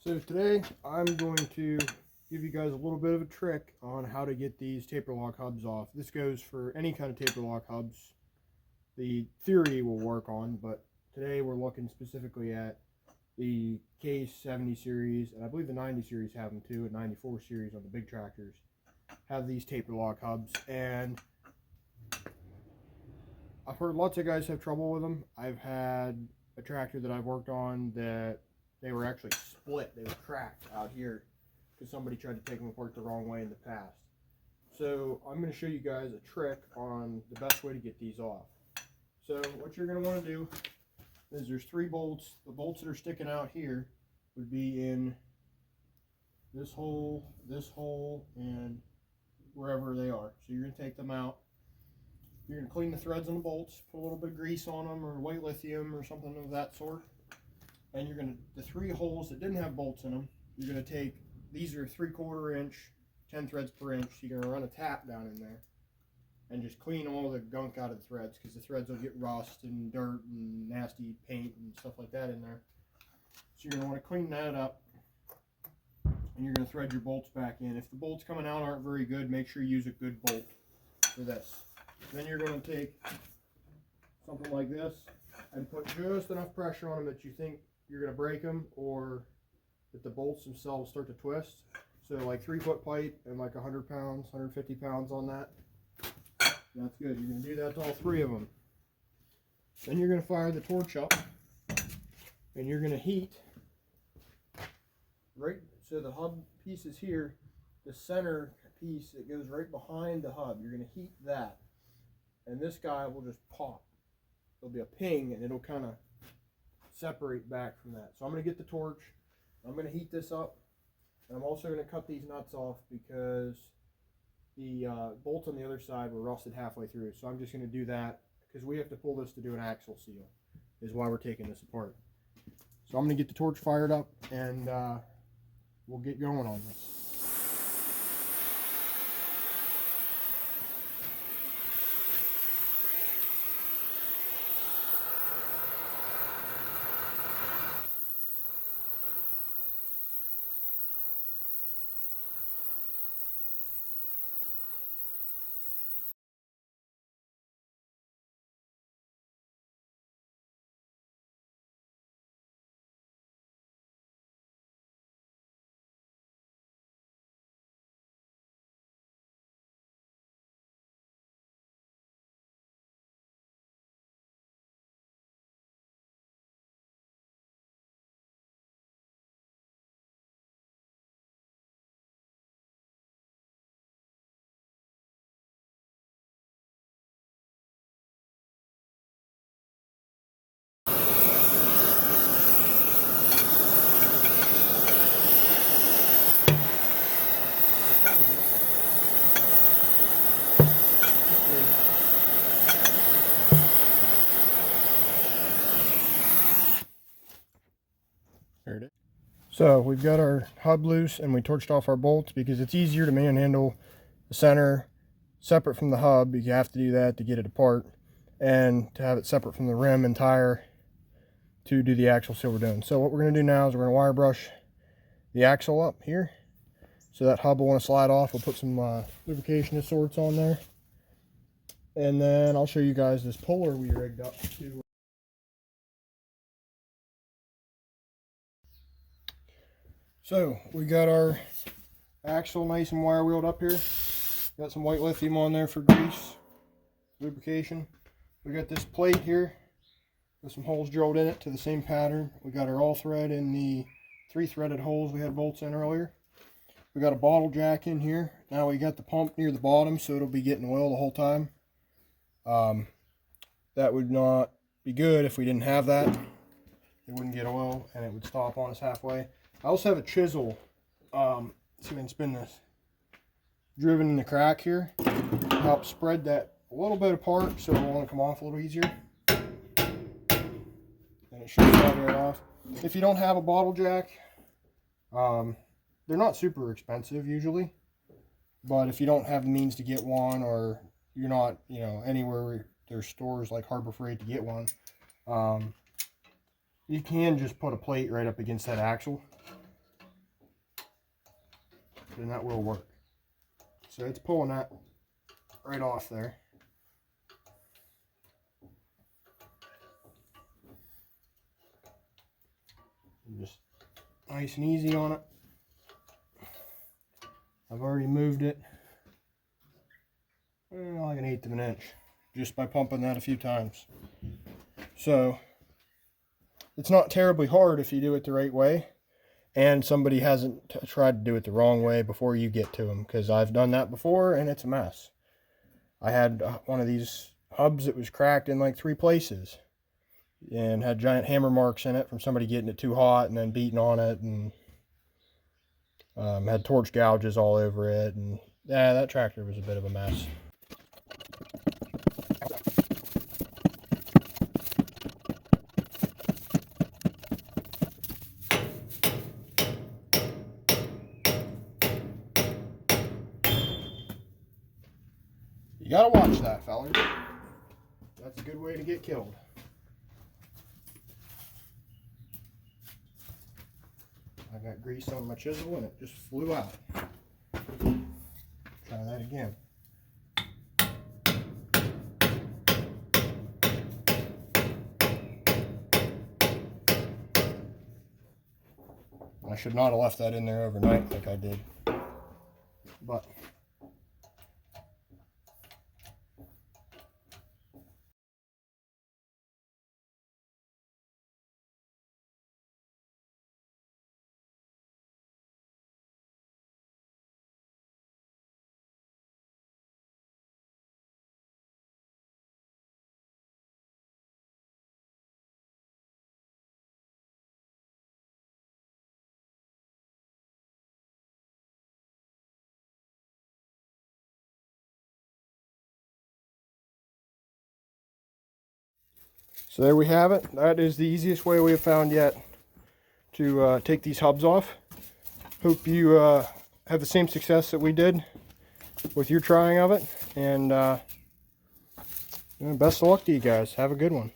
So today I'm going to give you guys a little bit of a trick on how to get these taper lock hubs off. This goes for any kind of taper lock hubs. The theory will work on, but today we're looking specifically at the Case 70 series, and I believe the 90 series have them too, and 94 series on the big tractors have these taper lock hubs. And I've heard lots of guys have trouble with them. I've had a tractor that I've worked on that they were actually split. They were cracked out here because somebody tried to take them apart the wrong way in the past. So I'm going to show you guys a trick on the best way to get these off. So what you're going to want to do is there's 3 bolts. The bolts that are sticking out here would be in this hole, and wherever they are. So you're going to take them out. You're going to clean the threads on the bolts, put a little bit of grease on them or white lithium or something of that sort. And you're going to, the 3 holes that didn't have bolts in them, you're going to take, these are 3/4 inch, 10 threads per inch. So you're going to run a tap down in there and just clean all the gunk out of the threads, because the threads will get rust and dirt and nasty paint and stuff like that in there. So you're going to want to clean that up, and you're going to thread your bolts back in. If the bolts coming out aren't very good, make sure you use a good bolt for this. Then you're going to take something like this and put just enough pressure on them that you think you're going to break them, or that the bolts themselves start to twist. So like 3-foot pipe and like 100 pounds, 150 pounds on that. That's good. You're going to do that to all 3 of them. Then you're going to fire the torch up, and you're going to heat right, so the hub piece is here, the center piece that goes right behind the hub, you're going to heat that, and this guy will just pop. There'll be a ping, and it'll kind of separate back from that. So I'm going to get the torch, I'm going to heat this up, and I'm also going to cut these nuts off because the bolts on the other side were rusted halfway through. So I'm just going to do that because we have to pull this to do an axle seal, is why we're taking this apart. So I'm going to get the torch fired up, and we'll get going on this. There it is. So we've got our hub loose, and we torched off our bolts because it's easier to manhandle the center separate from the hub. You have to do that to get it apart, and to have it separate from the rim and tire to do the axle seal we're doing. So what we're going to do now is we're going to wire brush the axle up here, so that hub will want to slide off. We'll put some lubrication of sorts on there, and then I'll show you guys this puller we rigged up to. So we got our axle nice and wire wheeled up here. Got some white lithium on there for grease, lubrication. We got this plate here with some holes drilled in it to the same pattern. We got our all thread in the 3 threaded holes we had bolts in earlier. We got a bottle jack in here. Now we got the pump near the bottom, so it'll be getting oil the whole time. That would not be good if we didn't have that. It wouldn't get oil, and it would stop on us halfway. I also have a chisel, see if I can spin this, driven in the crack here to help spread that a little bit apart so it'll want to come off a little easier. And it should slide right off. If you don't have a bottle jack, they're not super expensive usually, but if you don't have the means to get one, or you're not, you know, anywhere where there's stores like Harbor Freight to get one, you can just put a plate right up against that axle then that will work. So it's pulling that right off there. And just nice and easy on it. I've already moved it like 1/8 of an inch just by pumping that a few times. So it's not terribly hard if you do it the right way and somebody hasn't tried to do it the wrong way before you get to them, because I've done that before and it's a mess. I had one of these hubs that was cracked in like 3 places and had giant hammer marks in it from somebody getting it too hot and then beating on it, and had torch gouges all over it, and yeah, that tractor was a bit of a mess. You gotta watch that, fellas. That's a good way to get killed. I got grease on my chisel and it just flew out. Try that again. I should not have left that in there overnight like I did. But so there we have it. That is the easiest way we have found yet to take these hubs off. Hope you have the same success that we did with your trying of it. And best of luck to you guys. Have a good one.